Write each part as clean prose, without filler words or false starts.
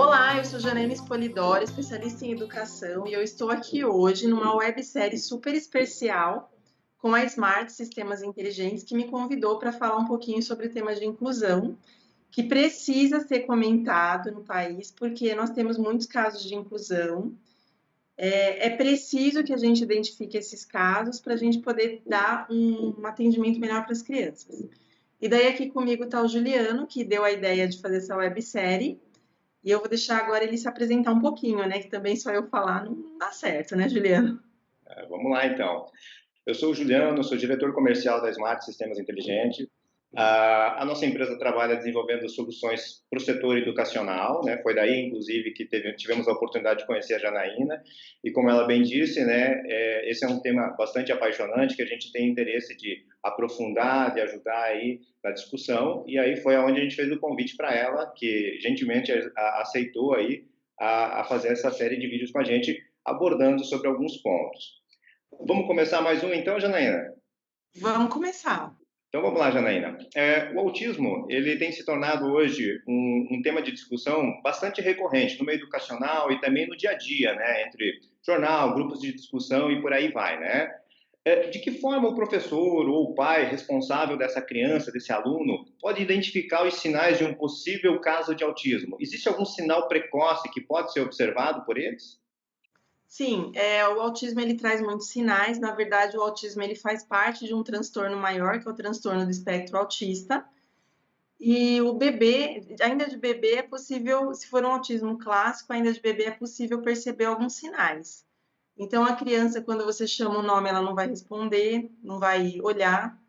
Olá, eu sou Janaína Spolidoro, especialista em educação, e eu estou aqui hoje numa websérie super especial com a Smart Sistemas Inteligentes, que me convidou para falar um pouquinho sobre o tema de inclusão, que precisa ser comentado no país, porque nós temos muitos casos de inclusão. É preciso que a gente identifique esses casos para a gente poder dar um atendimento melhor para as crianças. E daí aqui comigo está o Juliano, que deu a ideia de fazer essa websérie. E eu vou deixar agora ele se apresentar um pouquinho, né? Que também só eu falar não dá certo, né, Juliano? Vamos lá, então. Eu sou o Juliano, sou diretor comercial da Smart Sistemas Inteligentes. A nossa empresa trabalha desenvolvendo soluções para o setor educacional, né? Foi daí, inclusive, que tivemos a oportunidade de conhecer a Janaína. E como ela bem disse, né, esse é um tema bastante apaixonante que a gente tem interesse de aprofundar, de ajudar aí na discussão. E aí foi aonde a gente fez o convite para ela, que gentilmente aceitou aí a fazer essa série de vídeos com a gente, abordando sobre alguns pontos. Vamos começar mais um, então, Janaína? Vamos começar. Então, vamos lá, Janaína. O autismo, ele tem se tornado hoje um tema de discussão bastante recorrente no meio educacional e também no dia a dia, né? Entre jornal, grupos de discussão e por aí vai, né? De que forma o professor ou o pai responsável dessa criança, desse aluno, pode identificar os sinais de um possível caso de autismo? Existe algum sinal precoce que pode ser observado por eles? Sim, o autismo ele traz muitos sinais. Na verdade, o autismo ele faz parte de um transtorno maior, que é o transtorno do espectro autista. E o bebê, ainda de bebê, é possível, se for um autismo clássico, ainda de bebê é possível perceber alguns sinais. Então, a criança, quando você chama o nome, ela não vai responder, não vai olhar,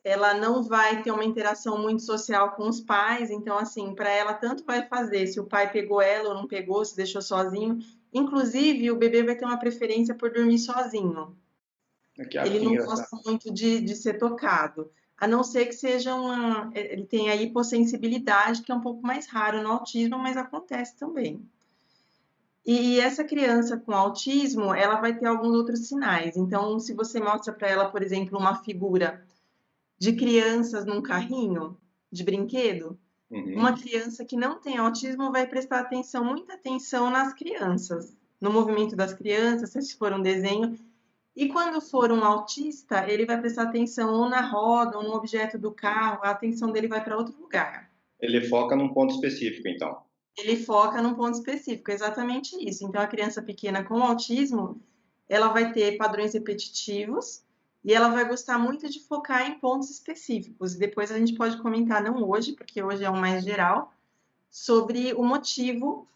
ela não vai ter uma interação muito social com os pais, então, assim, para ela tanto vai fazer se o pai pegou ela ou não pegou, se deixou sozinho. Inclusive, o bebê vai ter uma preferência por dormir sozinho. Ele Que não engraçado. gosta muito de ser tocado, a não ser que seja ele tem a hipossensibilidade, que é um pouco mais raro no autismo, mas acontece também. E essa criança com autismo, ela vai ter alguns outros sinais. Então, se você mostra para ela, por exemplo, uma figura de crianças num carrinho de brinquedo, uma Uhum. criança que não tem autismo vai prestar atenção, muita atenção nas crianças, no movimento das crianças, se for um desenho. E quando for um autista, ele vai prestar atenção ou na roda ou no objeto do carro, a atenção dele vai para outro lugar. Ele foca num ponto específico, então. Ele foca num ponto específico, é exatamente isso. Então, a criança pequena com autismo, ela vai ter padrões repetitivos e ela vai gostar muito de focar em pontos específicos. E depois a gente pode comentar, não hoje, porque hoje é o mais geral, sobre o motivo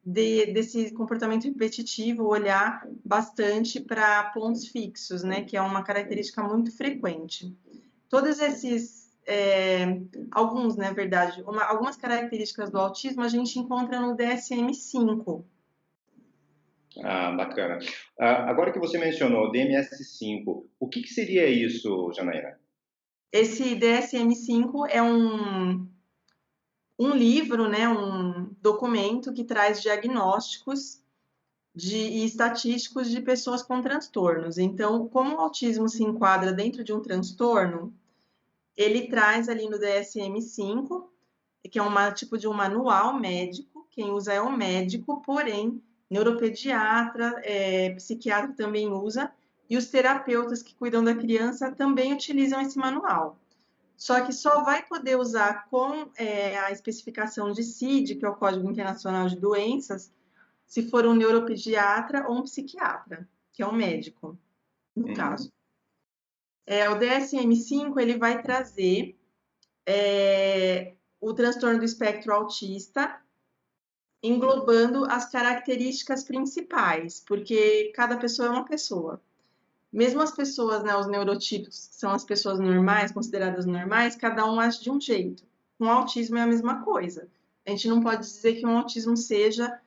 desse comportamento repetitivo, olhar bastante para pontos fixos, né, que é uma característica muito frequente. Todos esses, alguns, na verdade, algumas características do autismo a gente encontra no DSM-5. Bacana. Agora que você mencionou DMS-5, o que seria isso, Janaína? Esse DSM-5 é um livro, né, um documento que traz diagnósticos e estatísticos de pessoas com transtornos. Então, como o autismo se enquadra dentro de um transtorno, ele traz ali no DSM-5, que é tipo de um manual médico, quem usa é o médico, porém, neuropediatra, psiquiatra também usa, e os terapeutas que cuidam da criança também utilizam esse manual. Só que só vai poder usar com a especificação de CID, que é o Código Internacional de Doenças, se for um neuropediatra ou um psiquiatra, que é um médico, no Uhum. caso. O DSM-5 ele vai trazer o transtorno do espectro autista, englobando as características principais, porque cada pessoa é uma pessoa. Mesmo as pessoas, né, os neurotípicos, que são as pessoas normais, consideradas normais, cada um age de um jeito. Com o autismo é a mesma coisa. A gente não pode dizer que um autismo seja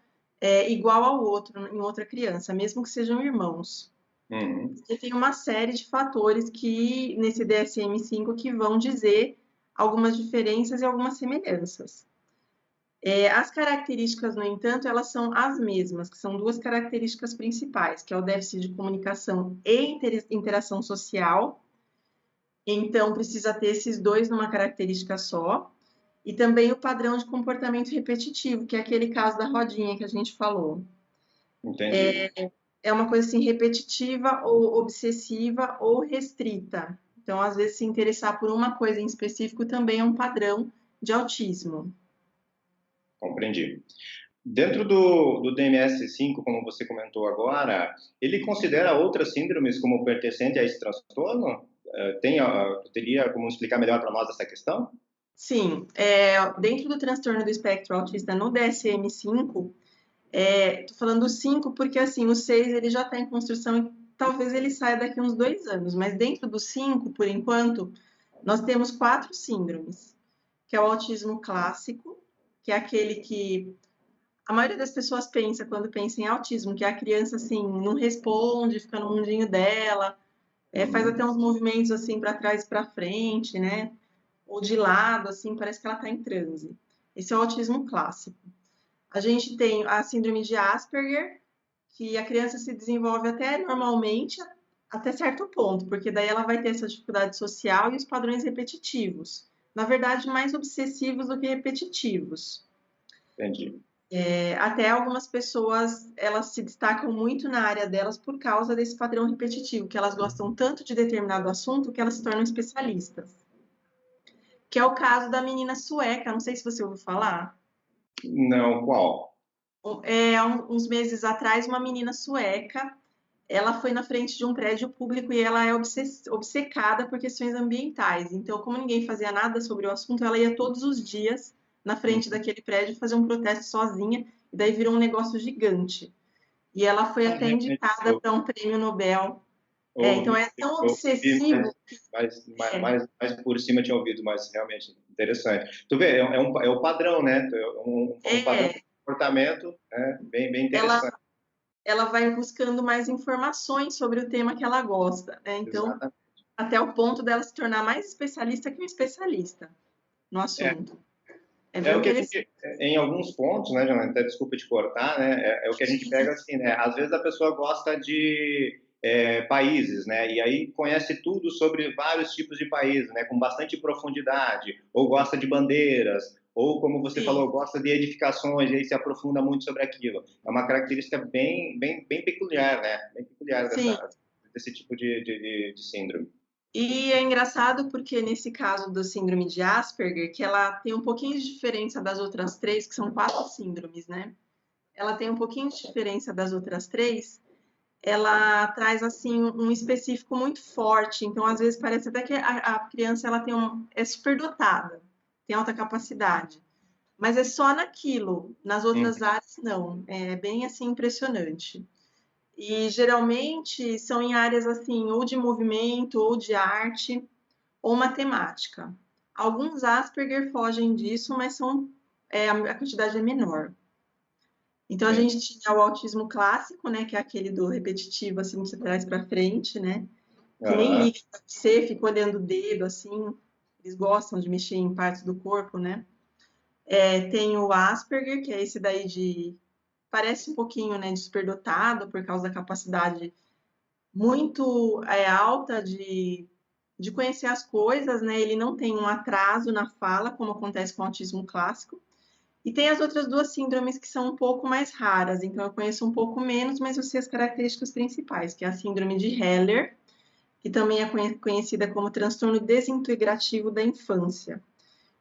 igual ao outro, em outra criança, mesmo que sejam irmãos. Uhum. Porque tem uma série de fatores que, nesse DSM-5, que vão dizer algumas diferenças e algumas semelhanças. As características, no entanto, elas são as mesmas, que são duas características principais, que é o déficit de comunicação e interação social. Então, precisa ter esses dois numa característica só. E também o padrão de comportamento repetitivo, que é aquele caso da rodinha que a gente falou. Entendi. É uma coisa assim repetitiva ou obsessiva ou restrita. Então, às vezes, se interessar por uma coisa em específico também é um padrão de autismo. Compreendi. Dentro do DMS-5, como você comentou agora, ele considera outras síndromes como pertencente a esse transtorno? Teria como explicar melhor para nós essa questão? Sim, dentro do transtorno do espectro autista no DSM-5, tô falando do 5 porque assim, o 6 ele já está em construção e talvez ele saia daqui uns 2 anos, mas dentro do 5, por enquanto, nós temos 4 síndromes, que é o autismo clássico, que é aquele que a maioria das pessoas pensa quando pensa em autismo, que a criança assim não responde, fica no mundinho dela, faz Uhum. até uns movimentos assim para trás e para frente, né? Ou de lado, assim, parece que ela está em transe. Esse é o autismo clássico. A gente tem a síndrome de Asperger, que a criança se desenvolve até normalmente, até certo ponto, porque daí ela vai ter essa dificuldade social e os padrões repetitivos. Na verdade, mais obsessivos do que repetitivos. Entendi. Até algumas pessoas, elas se destacam muito na área delas por causa desse padrão repetitivo, que elas gostam tanto de determinado assunto que elas se tornam especialistas. Que é o caso da menina sueca, não sei se você ouviu falar. Não, qual? Há uns meses atrás, uma menina sueca, ela foi na frente de um prédio público e ela é obcecada por questões ambientais. Então, como ninguém fazia nada sobre o assunto, ela ia todos os dias na frente Uhum. daquele prédio fazer um protesto sozinha, e daí virou um negócio gigante. E ela foi até Realmente, indicada para um prêmio Nobel. Então, ouvi, é tão ouvi, obsessivo. É, mais por cima tinha ouvido, mas realmente interessante. Tu vê, é um padrão, né? Um padrão de é, comportamento, né? Bem ela, interessante. ela vai buscando mais informações sobre o tema que ela gosta, né? Então, Exatamente. até o ponto dela se tornar mais especialista que um especialista no É, assunto. É é bem o que a interessante. gente, em alguns pontos, né, Jonathan, até desculpa te cortar, né, é o que a gente pega assim, né, às vezes a pessoa gosta de países, né, e aí conhece tudo sobre vários tipos de países, né, com bastante profundidade, ou gosta de bandeiras, ou como você Sim, falou, gosta de edificações, e aí se aprofunda muito sobre aquilo. É uma característica bem peculiar, né, bem peculiar sim. desse tipo de síndrome. E é engraçado porque nesse caso da síndrome de Asperger, que ela tem um pouquinho de diferença das outras três, que são 4 síndromes, né? Ela tem um pouquinho de diferença das outras três. Ela traz assim um específico muito forte. Então, às vezes parece até que a criança ela é superdotada, tem alta capacidade. Mas é só naquilo, nas Uhum. outras áreas não. É bem assim impressionante. E geralmente são em áreas assim, ou de movimento, ou de arte, ou matemática. Alguns Asperger fogem disso, mas a quantidade é menor. Então a Entendi. gente tinha o autismo clássico, né, que é aquele do repetitivo, assim, de você traz para frente, né, que nem Aham. liga pra você, fica olhando o dedo, assim, eles gostam de mexer em partes do corpo, né. Tem o Asperger, que é esse daí parece um pouquinho, né, de superdotado, por causa da capacidade muito alta de conhecer as coisas, né? Ele não tem um atraso na fala, como acontece com o autismo clássico. E tem as outras duas síndromes que são um pouco mais raras, então eu conheço um pouco menos, mas eu sei as características principais, que é a síndrome de Heller, que também é conhecida como transtorno desintegrativo da infância.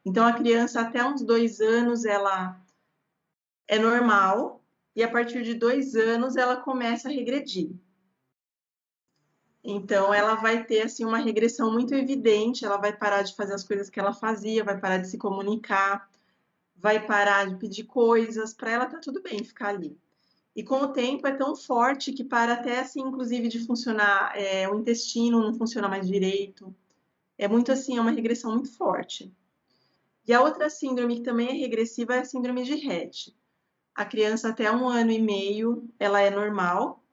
Então a criança até uns 2 anos ela é normal e a partir de 2 anos ela começa a regredir. Então, ela vai ter assim uma regressão muito evidente, ela vai parar de fazer as coisas que ela fazia, vai parar de se comunicar, vai parar de pedir coisas, para ela tá tudo bem ficar ali. E com o tempo é tão forte que para até assim, inclusive, de funcionar, o intestino não funciona mais direito. É muito assim, é uma regressão muito forte. E a outra síndrome que também é regressiva é a síndrome de Rett. A criança até 1 ano e meio, ela é normal,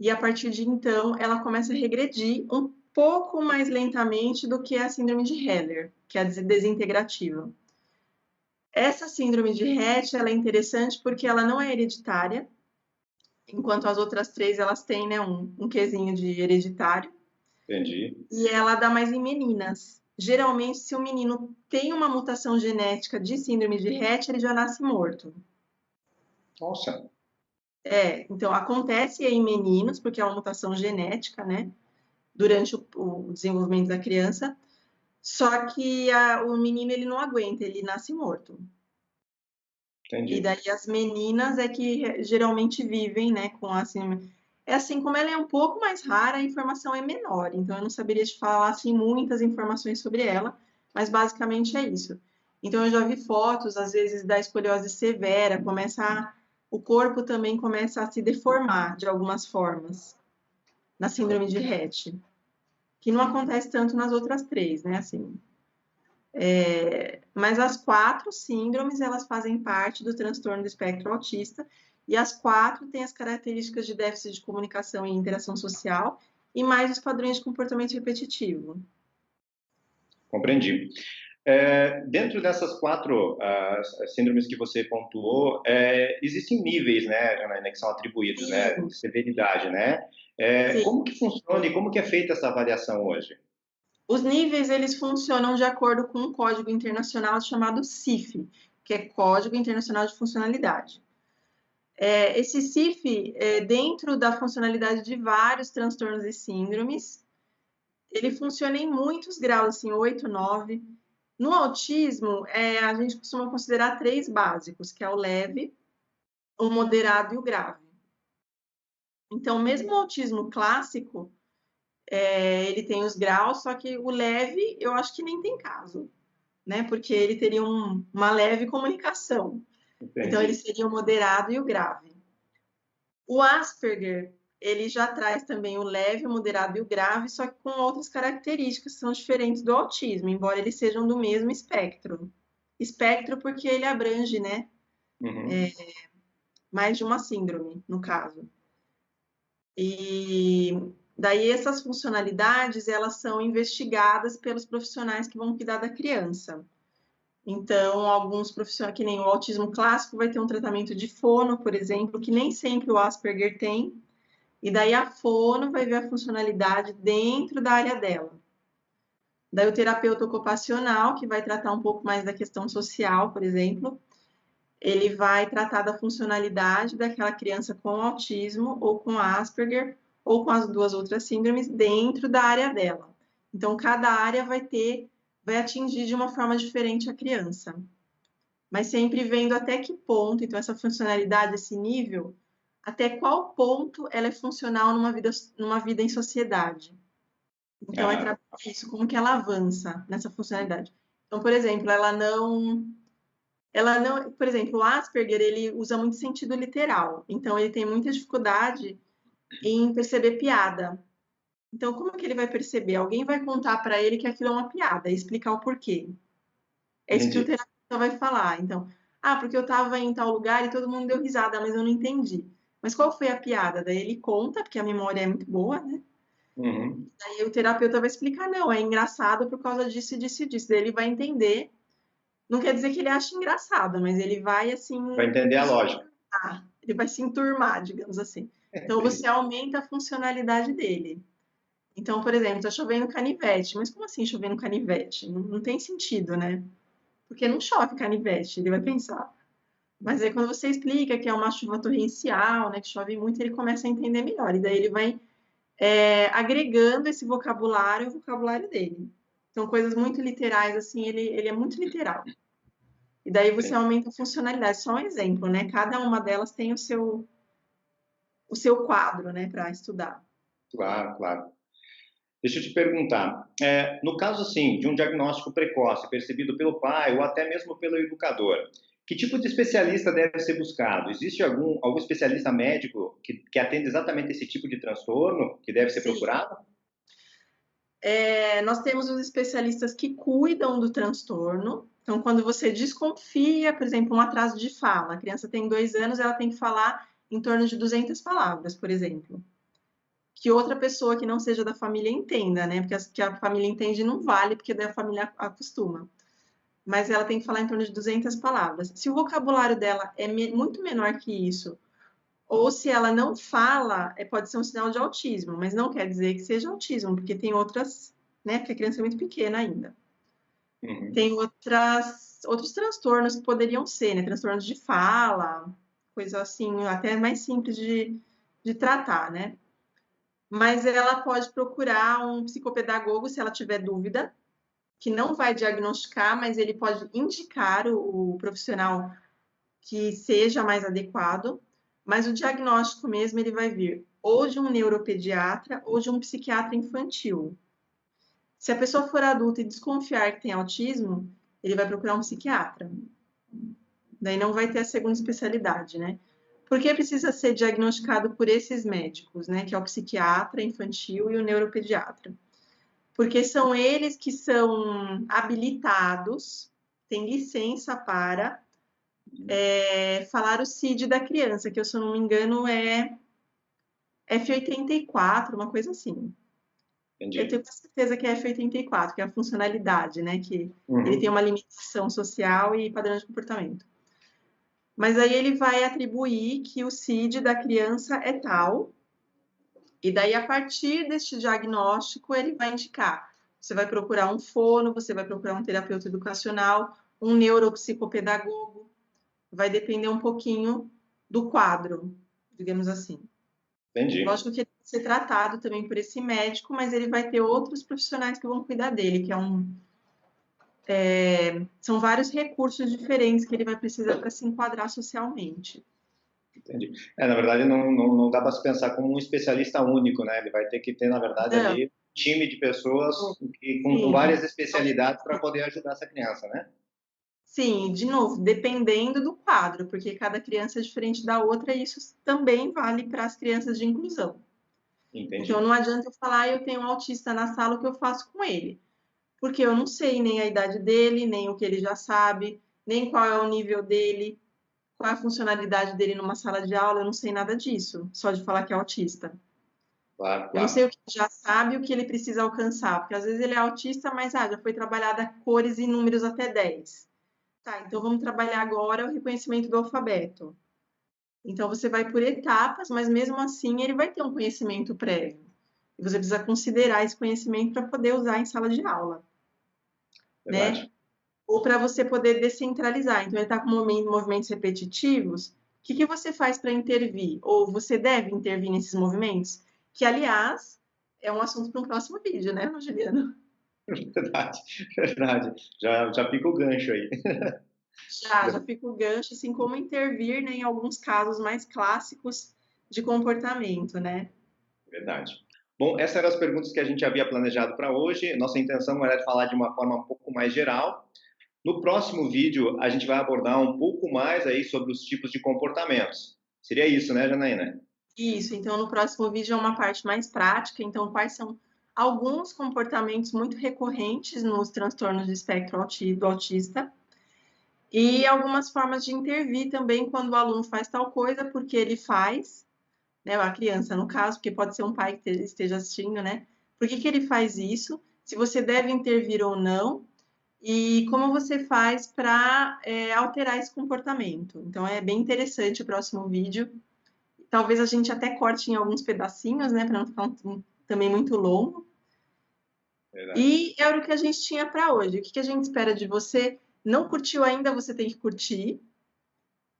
e a partir de então ela começa a regredir um pouco mais lentamente do que a síndrome de Heller, que é a desintegrativa. Essa síndrome de Rett ela é interessante porque ela não é hereditária, enquanto as outras três elas têm, né, um quesinho de hereditário, Entendi. e ela dá mais em meninas. geralmente, se o menino tem uma mutação genética de síndrome de Rett, ele já nasce morto. Nossa. Então acontece em meninos, porque é uma mutação genética, né? Durante o desenvolvimento da criança, só que o menino ele não aguenta, ele nasce morto. Entendi. E daí as meninas é que geralmente vivem, né, com a síndrome. É assim, como ela é um pouco mais rara, a informação é menor, então eu não saberia te falar assim muitas informações sobre ela, mas basicamente é isso. Então eu já vi fotos, às vezes, da escoliose severa, o corpo também começa a se deformar de algumas formas na síndrome de Rett, que não acontece tanto nas outras três, né, assim. Mas as 4 síndromes, elas fazem parte do transtorno do espectro autista, e as 4 têm as características de déficit de comunicação e interação social, e mais os padrões de comportamento repetitivo. Compreendi. Dentro dessas 4 síndromes que você pontuou, existem níveis, né, Janaína, que são atribuídos, né, Sim, de severidade, né? sim. Como que funciona e como que é feita essa avaliação hoje? Os níveis, eles funcionam de acordo com um código internacional chamado CIF, que é Código Internacional de Funcionalidade. Esse CIF, dentro da funcionalidade de vários transtornos e síndromes, ele funciona em muitos graus, assim, 8, 9. No autismo, a gente costuma considerar 3 básicos, que é o leve, o moderado e o grave. Então, mesmo o autismo clássico, ele tem os graus, só que o leve, eu acho que nem tem caso, né? Porque ele teria uma leve comunicação. Então, ele Entendi. seria o moderado e o grave. O Asperger, ele já traz também o leve, o moderado e o grave, só que com outras características que são diferentes do autismo, embora eles sejam do mesmo espectro. Espectro porque ele abrange, né, Uhum. mais de uma síndrome, no caso. E daí essas funcionalidades, elas são investigadas pelos profissionais que vão cuidar da criança. Então, alguns profissionais, que nem o autismo clássico, vai ter um tratamento de fono, por exemplo, que nem sempre o Asperger tem, e daí a fono vai ver a funcionalidade dentro da área dela. Daí o terapeuta ocupacional, que vai tratar um pouco mais da questão social, por exemplo, ele vai tratar da funcionalidade daquela criança com autismo ou com Asperger ou com as 2 outras síndromes dentro da área dela. Então, cada área vai atingir de uma forma diferente a criança. Mas sempre vendo até que ponto, então essa funcionalidade, esse nível, até qual ponto ela é funcional numa vida em sociedade. Então, é Ah, trabalhar isso, como que ela avança nessa funcionalidade. Então, por exemplo, por exemplo, o Asperger, ele usa muito sentido literal, então ele tem muita dificuldade em perceber piada. Então, como que ele vai perceber? Alguém vai contar para ele que aquilo é uma piada e explicar o porquê. É isso que o entendi. terapeuta vai falar. Então, porque eu estava em tal lugar e todo mundo deu risada, mas eu não entendi. Mas qual foi a piada? Daí ele conta, porque a memória é muito boa, né? Uhum. Aí o terapeuta vai explicar, não, é engraçado por causa disso, disso e disso. Daí ele vai entender. Não quer dizer que ele ache engraçado, mas ele vai, assim, Vai entender a lógica. ele vai se enturmar, digamos assim. Então, você aumenta a funcionalidade dele. Então, por exemplo, está chovendo canivete. Mas como assim chovendo canivete? Não tem sentido, né? Porque não chove canivete, ele vai pensar. Mas aí quando você explica que é uma chuva torrencial, né, que chove muito, ele começa a entender melhor. E daí ele vai agregando esse vocabulário ao vocabulário dele. São coisas muito literais, assim, ele é muito literal. E daí você aumenta a funcionalidade. Só um exemplo, né? Cada uma delas tem o seu quadro, né, para estudar. Claro, claro. Deixa eu te perguntar, no caso assim de um diagnóstico precoce percebido pelo pai ou até mesmo pelo educador, que tipo de especialista deve ser buscado? Existe algum especialista médico que atende exatamente esse tipo de transtorno que deve ser Sim. procurado? Nós temos os especialistas que cuidam do transtorno. Então, quando você desconfia, por exemplo, um atraso de fala, a criança tem 2 anos, ela tem que falar em torno de 200 palavras, por exemplo. Que outra pessoa que não seja da família entenda, né? Porque que a família entende não vale, porque daí a família acostuma. Mas ela tem que falar em torno de 200 palavras. Se o vocabulário dela é muito menor que isso, ou se ela não fala, pode ser um sinal de autismo, mas não quer dizer que seja autismo, porque tem outras, né? Porque a criança é muito pequena ainda. Uhum. Tem outros transtornos que poderiam ser, né? Transtornos de fala, coisa assim, até mais simples de tratar, né? Mas ela pode procurar um psicopedagogo se ela tiver dúvida, que não vai diagnosticar, mas ele pode indicar o profissional que seja mais adequado, mas o diagnóstico mesmo ele vai vir ou de um neuropediatra ou de um psiquiatra infantil. Se a pessoa for adulta e desconfiar que tem autismo, ele vai procurar um psiquiatra. Daí não vai ter a segunda especialidade, né? Porque precisa ser diagnosticado por esses médicos, né? Que é o psiquiatra infantil e o neuropediatra. Porque são eles que são habilitados, têm licença para falar o CID da criança, que, se eu não me engano, é F84, uma coisa assim. Eu Entendi. tenho certeza que é F84, que é a funcionalidade, né? Que ele tem Uhum. uma limitação social e padrão de comportamento. Mas aí ele vai atribuir que o CID da criança é tal, e daí, a partir deste diagnóstico, ele vai indicar. Você vai procurar um fono, você vai procurar um terapeuta educacional, um neuropsicopedagogo, vai depender um pouquinho do quadro, digamos assim. Entendi. Lógico que ele vai ser tratado também por esse médico, mas ele vai ter outros profissionais que vão cuidar dele, que são vários recursos diferentes que ele vai precisar para se enquadrar socialmente. Entendi. Na verdade, não dá para se pensar como um especialista único, né? Ele vai ter que ter, na verdade, Não, ali um time de pessoas com sim, várias especialidades para poder ajudar essa criança, né? sim, de novo, dependendo do quadro, porque cada criança é diferente da outra, e isso também vale para as crianças de inclusão. Então, Entendi. não adianta eu falar, eu tenho um autista na sala, o que eu faço com ele? Porque eu não sei nem a idade dele, nem o que ele já sabe, nem qual é o nível dele, qual é a funcionalidade dele numa sala de aula, eu não sei nada disso, só de falar que é autista. Claro, Eu não sei claro. o que ele já sabe e o que ele precisa alcançar, porque às vezes ele é autista, mas já foi trabalhada cores e números até 10. Tá, então vamos trabalhar agora o reconhecimento do alfabeto. Então você vai por etapas, mas mesmo assim ele vai ter um conhecimento prévio. E você precisa considerar esse conhecimento para poder usar em sala de aula, né? Verdade. Ou para você poder descentralizar. Então, ele está com movimentos repetitivos. O que você faz para intervir? Ou você deve intervir nesses movimentos? Que, aliás, é um assunto para um próximo vídeo, né, Juliano? Verdade, verdade. Já fica o gancho aí. Já fica o gancho, assim, como intervir, né, em alguns casos mais clássicos de comportamento, né? Verdade. Bom, essas eram as perguntas que a gente havia planejado para hoje. Nossa intenção era falar de uma forma um pouco mais geral. No próximo vídeo, a gente vai abordar um pouco mais aí sobre os tipos de comportamentos. Seria isso, né, Janaína? Isso, então no próximo vídeo é uma parte mais prática, então quais são alguns comportamentos muito recorrentes nos transtornos do espectro do autista e algumas formas de intervir também quando o aluno faz tal coisa, porque ele faz, né, a criança no caso, porque pode ser um pai que esteja assistindo, né? Por que ele faz isso? Se você deve intervir ou não, e como você faz para alterar esse comportamento. Então é bem interessante o próximo vídeo. Talvez a gente até corte em alguns pedacinhos, né, para não ficar também muito longo. Verdade. E era o que a gente tinha para hoje. O que a gente espera de você? Não curtiu ainda, você tem que curtir.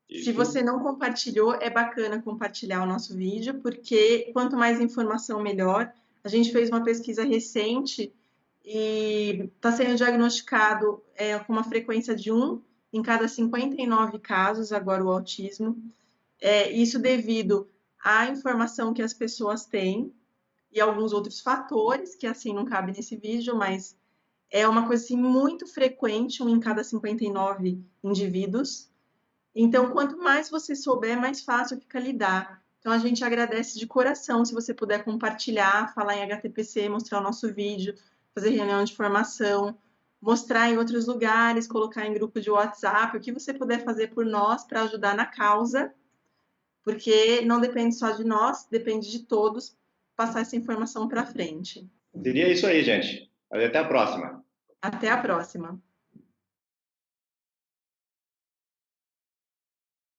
Se Isso. você não compartilhou, é bacana compartilhar o nosso vídeo, porque quanto mais informação, melhor. A gente fez uma pesquisa recente e está sendo diagnosticado com uma frequência de 1 em cada 59 casos, agora o autismo. Isso devido à informação que as pessoas têm e alguns outros fatores, que assim não cabe nesse vídeo, mas é uma coisa assim, muito frequente, 1 em cada 59 indivíduos. Então, quanto mais você souber, mais fácil fica lidar. Então, a gente agradece de coração se você puder compartilhar, falar em HTPC, mostrar o nosso vídeo, fazer reunião de formação, mostrar em outros lugares, colocar em grupo de WhatsApp, o que você puder fazer por nós para ajudar na causa, porque não depende só de nós, depende de todos passar essa informação para frente. Seria isso aí, gente. Até a próxima. Até a próxima!